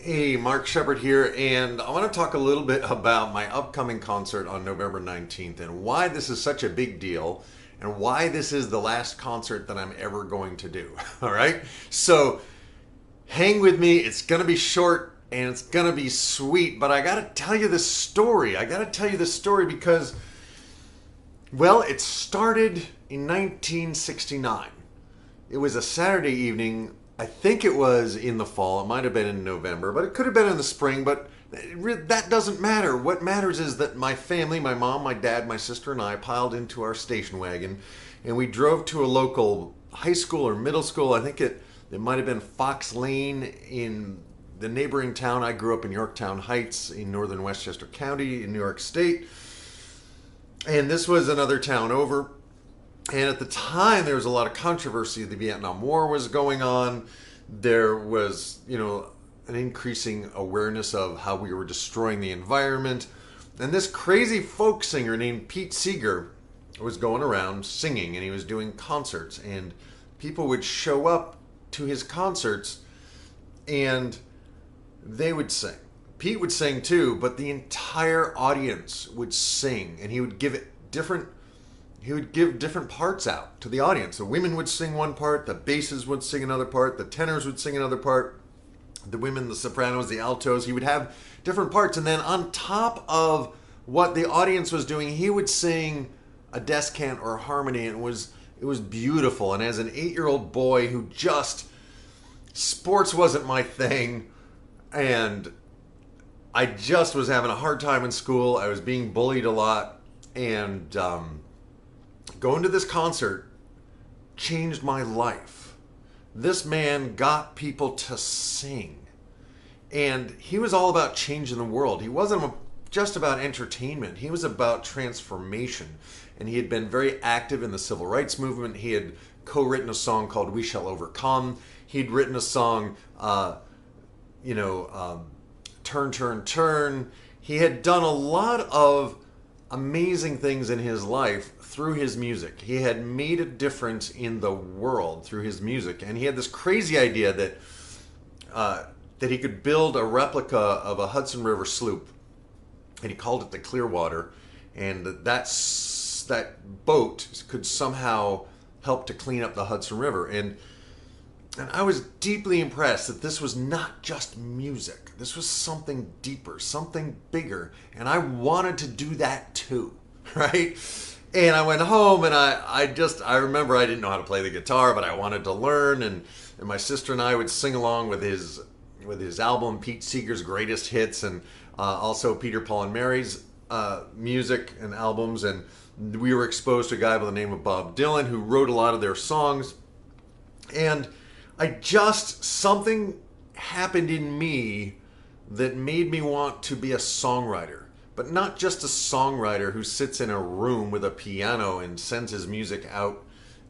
Hey, Mark Shepard here, and I want to talk a little bit about my upcoming concert on November 19th and why this is such a big deal and why this is the last concert that I'm ever going to do. All right? So, hang with me. It's going to be short and it's going to be sweet, but I got to tell you this story. I got to tell you this story because, well, it started in 1969. It was a Saturday evening. I think it was in the fall. It might have been in November, but it could have been in the spring. But that doesn't matter. What matters is that my family, my mom, my dad, my sister, and I piled into our station wagon and we drove to a local high school or middle school. I think it might have been Fox Lane in the neighboring town. I grew up in Yorktown Heights in northern Westchester County in New York State. And this was another town over. And at the time, there was a lot of controversy. The Vietnam War was going on. There was, an increasing awareness of how we were destroying the environment. And this crazy folk singer named Pete Seeger was going around singing, and he was doing concerts. And people would show up to his concerts, and they would sing. Pete would sing too, but the entire audience would sing, and he would give different parts out to the audience. The women would sing one part, the basses would sing another part, the tenors would sing another part, the women, the sopranos, the altos. He would have different parts, and then on top of what the audience was doing, he would sing a descant or a harmony, and it was beautiful. And as an 8-year-old boy who just sports wasn't my thing, and I just was having a hard time in school. I was being bullied a lot, and going to this concert changed my life. This man got people to sing, and he was all about changing the world. He wasn't just about entertainment. He was about transformation, and he had been very active in the civil rights movement. He had co-written a song called "We Shall Overcome." He'd written a song, "Turn, Turn, Turn." He had done a lot of amazing things in his life through his music. He had made a difference in the world through his music, and he had this crazy idea that he could build a replica of a Hudson River sloop, and he called it the Clearwater, and that boat could somehow help to clean up the Hudson River. And I was deeply impressed that this was not just music. This was something deeper, something bigger. And I wanted to do that too, right? And I went home and I remember I didn't know how to play the guitar, but I wanted to learn. And my sister and I would sing along with his album, Pete Seeger's Greatest Hits, and also Peter, Paul, and Mary's music and albums. And we were exposed to a guy by the name of Bob Dylan who wrote a lot of their songs. And something happened in me that made me want to be a songwriter, but not just a songwriter who sits in a room with a piano and sends his music out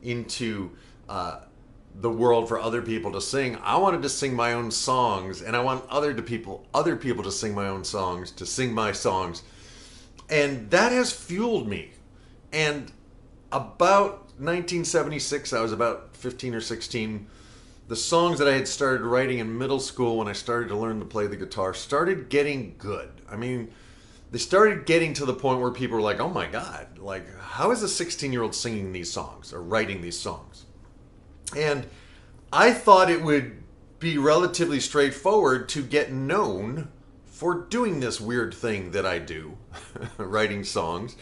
into the world for other people to sing. I wanted to sing my own songs, and I want other people to sing my own songs, to sing my songs. And that has fueled me. And about 1976, I was about 15 or 16. The songs that I had started writing in middle school when I started to learn to play the guitar started getting good. I mean, they started getting to the point where people were like, oh my God, like, how is a 16-year-old singing these songs or writing these songs? And I thought it would be relatively straightforward to get known for doing this weird thing that I do, writing songs.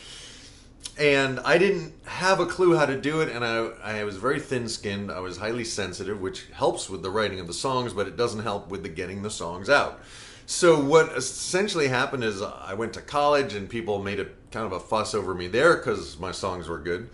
And I didn't have a clue how to do it, and I was very thin-skinned. I was highly sensitive, which helps with the writing of the songs, but it doesn't help with the getting the songs out. So what essentially happened is I went to college, and people made a kind of a fuss over me there because my songs were good.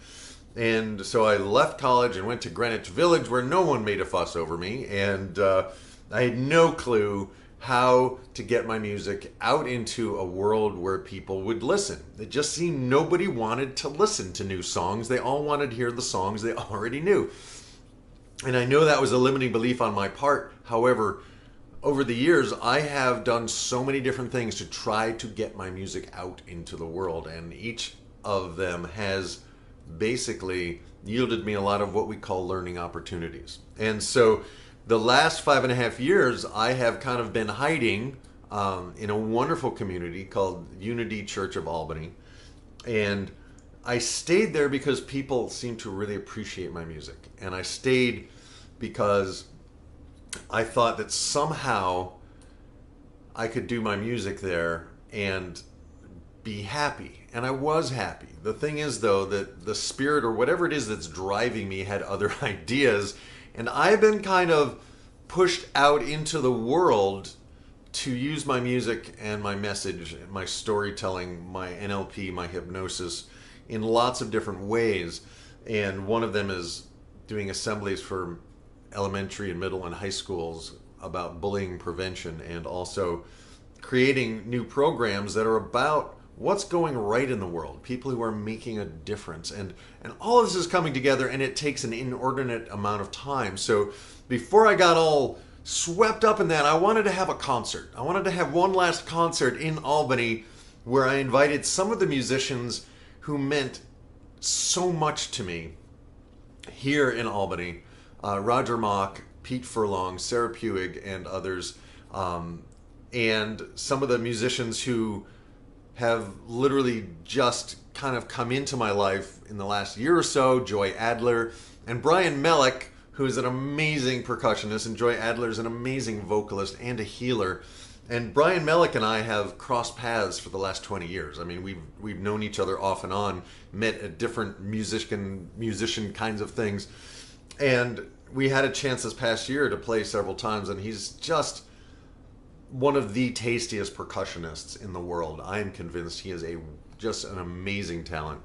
And so I left college and went to Greenwich Village, where no one made a fuss over me, and I had no clue how to get my music out into a world where people would listen. It just seemed nobody wanted to listen to new songs. They all wanted to hear the songs they already knew. And I know that was a limiting belief on my part. However, over the years, I have done so many different things to try to get my music out into the world, and each of them has basically yielded me a lot of what we call learning opportunities. And so the last 5.5 years, I have kind of been hiding in a wonderful community called Unity Church of Albany. And I stayed there because people seem to really appreciate my music. And I stayed because I thought that somehow I could do my music there and be happy. And I was happy. The thing is, though, that the spirit or whatever it is that's driving me had other ideas. And I've been kind of pushed out into the world to use my music and my message, my storytelling, my NLP, my hypnosis in lots of different ways. And one of them is doing assemblies for elementary and middle and high schools about bullying prevention, and also creating new programs that are about what's going right in the world, people who are making a difference. And all of this is coming together, and it takes an inordinate amount of time. So before I got all swept up in that, I wanted to have a concert. I wanted to have one last concert in Albany where I invited some of the musicians who meant so much to me here in Albany. Roger Mock, Pete Furlong, Sarah Puig, and others. And some of the musicians who have literally just kind of come into my life in the last year or so. Joy Adler and Brian Melick, who is an amazing percussionist, and Joy Adler is an amazing vocalist and a healer. And Brian Melick and I have crossed paths for the last 20 years. I mean, we've known each other off and on, met at different musician kinds of things. And we had a chance this past year to play several times, and he's just one of the tastiest percussionists in the world. I am convinced he is just an amazing talent.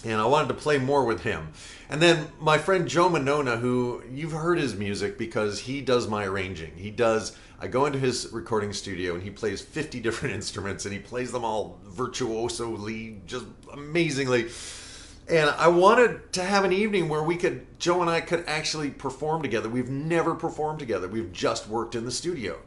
And I wanted to play more with him. And then my friend Joe Monona, who you've heard his music because he does my arranging. I go into his recording studio and he plays 50 different instruments, and he plays them all virtuosely, just amazingly. And I wanted to have an evening where Joe and I could actually perform together. We've never performed together. We've just worked in the studio.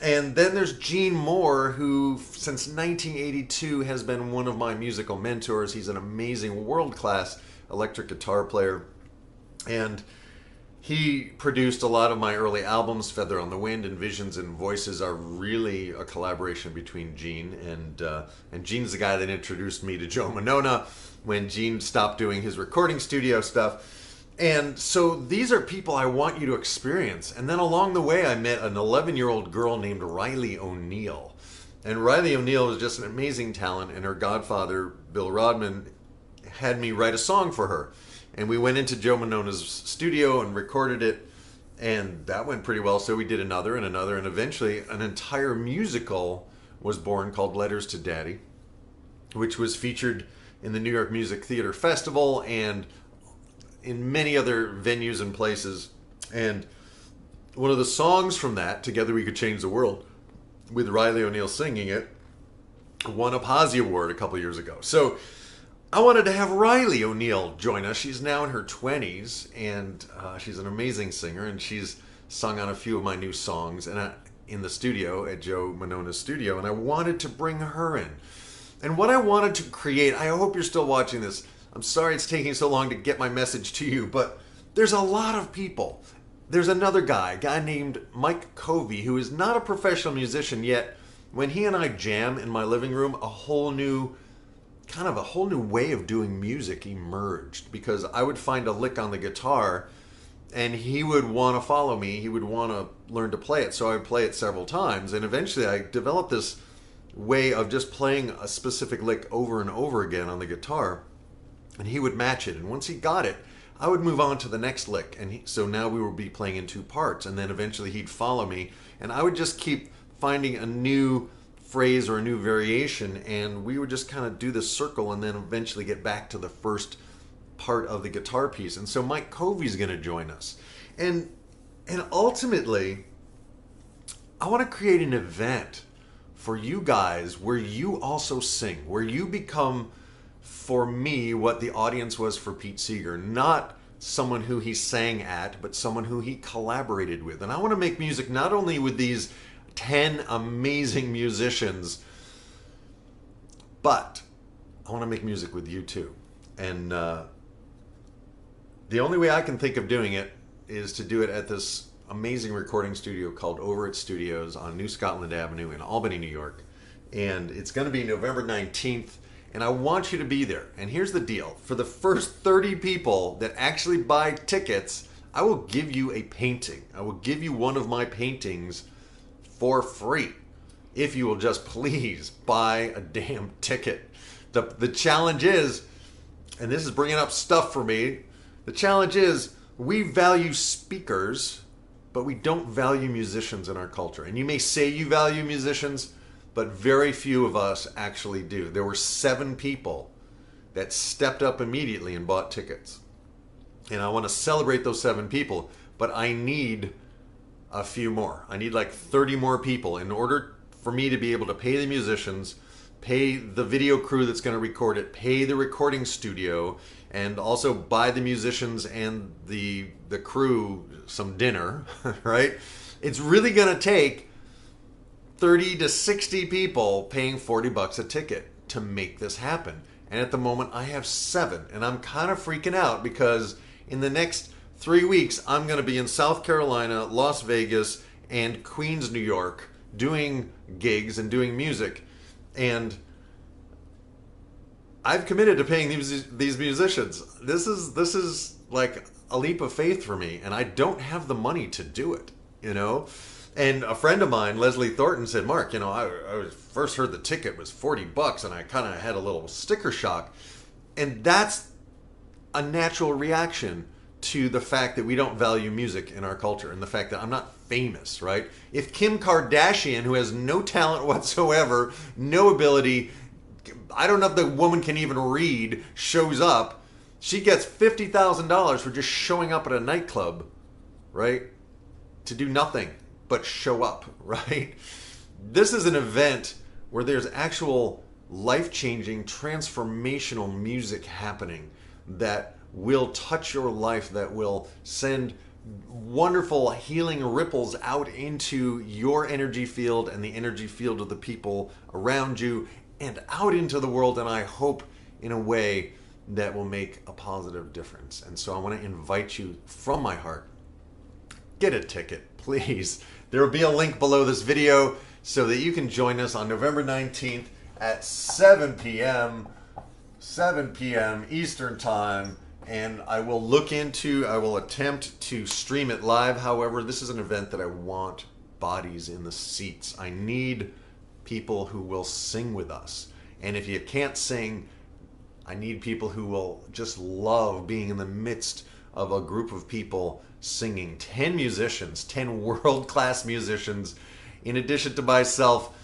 And then there's Gene Moore, who since 1982 has been one of my musical mentors. He's an amazing world-class electric guitar player. And he produced a lot of my early albums. Feather on the Wind and Visions and Voices are really a collaboration between Gene. And Gene's the guy that introduced me to Joe Monona when Gene stopped doing his recording studio stuff. And so these are people I want you to experience. And then along the way, I met an 11-year-old girl named Riley O'Neill. And Riley O'Neill is just an amazing talent. And her godfather, Bill Rodman, had me write a song for her. And we went into Joe Monona's studio and recorded it. And that went pretty well. So we did another and another. And eventually an entire musical was born called Letters to Daddy, which was featured in the New York Music Theater Festival and in many other venues and places. And one of the songs from that, Together We Could Change the World, with Riley O'Neill singing it, won a Posy Award a couple years ago. So I wanted to have Riley O'Neill join us. She's now in her 20s, and she's an amazing singer, and she's sung on a few of my new songs in the studio at Joe Monona's studio, and I wanted to bring her in. And what I wanted to create, I hope you're still watching this. I'm sorry it's taking so long to get my message to you, but there's a lot of people. There's another guy, a guy named Mike Covey, who is not a professional musician, yet when he and I jam in my living room, a whole new way of doing music emerged, because I would find a lick on the guitar and he would want to follow me. He would want to learn to play it. So I would play it several times, and eventually I developed this way of just playing a specific lick over and over again on the guitar, and he would match it. And once he got it, I would move on to the next lick. And so now we would be playing in two parts, and then eventually he'd follow me, and I would just keep finding a new phrase or a new variation, and we would just kind of do this circle and then eventually get back to the first part of the guitar piece. And so Mike Covey's going to join us. And ultimately, I want to create an event for you guys where you also sing, where you become, for me, what the audience was for Pete Seeger. Not someone who he sang at, but someone who he collaborated with. And I want to make music not only with these 10 amazing musicians, but I want to make music with you too. And the only way I can think of doing it is to do it at this amazing recording studio called Over It Studios on New Scotland Avenue in Albany, New York. And it's going to be November 19th. And I want you to be there. And here's the deal. For the first 30 people that actually buy tickets, I will give you a painting. I will give you one of my paintings for free. If you will just please buy a damn ticket. The challenge is, and this is bringing up stuff for me, the challenge is we value speakers, but we don't value musicians in our culture. And you may say you value musicians, but very few of us actually do. There were 7 people that stepped up immediately and bought tickets. And I want to celebrate those 7 people, but I need a few more. I need like 30 more people in order for me to be able to pay the musicians, pay the video crew that's going to record it, pay the recording studio, and also buy the musicians and the crew some dinner, right? It's really going to take 30 to 60 people paying $40 a ticket to make this happen. And at the moment I have 7, and I'm kind of freaking out because in the next 3 weeks I'm going to be in South Carolina, Las Vegas, and Queens, New York doing gigs and doing music. And I've committed to paying these musicians. This is like a leap of faith for me, and I don't have the money to do it, you know? And a friend of mine, Leslie Thornton, said, Mark, you know, I first heard the ticket was $40 and I kind of had a little sticker shock. And that's a natural reaction to the fact that we don't value music in our culture and the fact that I'm not famous, right? If Kim Kardashian, who has no talent whatsoever, no ability, I don't know if the woman can even read, shows up, she gets $50,000 for just showing up at a nightclub, right? To do nothing but show up, right? This is an event where there's actual life-changing, transformational music happening that will touch your life, that will send wonderful healing ripples out into your energy field and the energy field of the people around you and out into the world, and I hope in a way that will make a positive difference. And so I want to invite you from my heart, get a ticket, please. There will be a link below this video so that you can join us on November 19th at 7 p.m. Eastern Time. And I will attempt to stream it live. However, this is an event that I want bodies in the seats. I need people who will sing with us. And if you can't sing, I need people who will just love being in the midst of a group of people singing. 10 musicians, 10 world-class musicians, in addition to myself,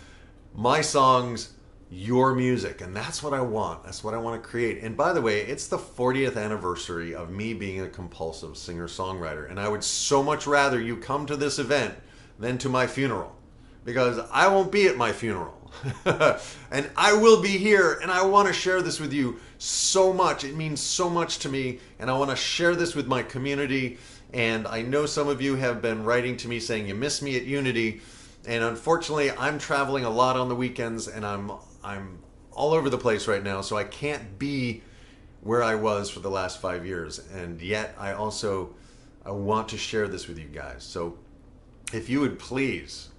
my songs, your music. And that's what I want. That's what I want to create. And by the way, it's the 40th anniversary of me being a compulsive singer-songwriter. And I would so much rather you come to this event than to my funeral, because I won't be at my funeral. And I will be here, and I want to share this with you so much. It means so much to me, and I want to share this with my community. And I know some of you have been writing to me saying you miss me at Unity, and unfortunately I'm traveling a lot on the weekends, and I'm all over the place right now, so I can't be where I was for the last 5 years. And yet I want to share this with you guys. So if you would please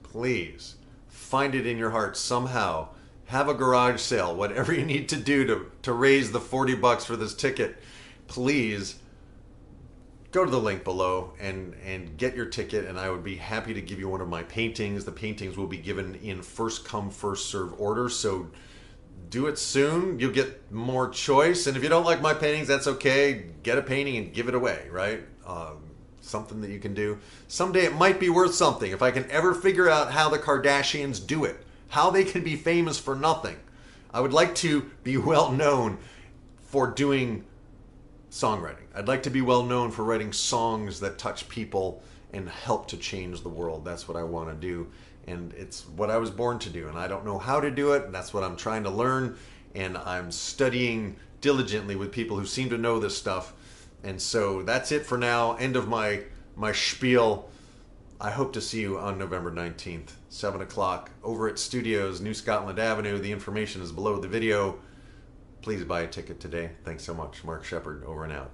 find it in your heart somehow, have a garage sale, whatever you need to do to raise the $40 for this ticket, please go to the link below and get your ticket, and I would be happy to give you one of my paintings. The paintings will be given in first come, first serve order, so do it soon. You'll get more choice, and if you don't like my paintings, that's okay. Get a painting and give it away, right? Something that you can do. Someday it might be worth something. If I can ever figure out how the Kardashians do it, how they can be famous for nothing. I would like to be well known for doing songwriting. I'd like to be well known for writing songs that touch people and help to change the world. That's what I want to do, and it's what I was born to do, and I don't know how to do it, and that's what I'm trying to learn, and I'm studying diligently with people who seem to know this stuff. And so that's it for now. End of my spiel. I hope to see you on November 19th, 7 o'clock, over at Studios, New Scotland Avenue. The information is below the video. Please buy a ticket today. Thanks so much. Mark Shepard, over and out.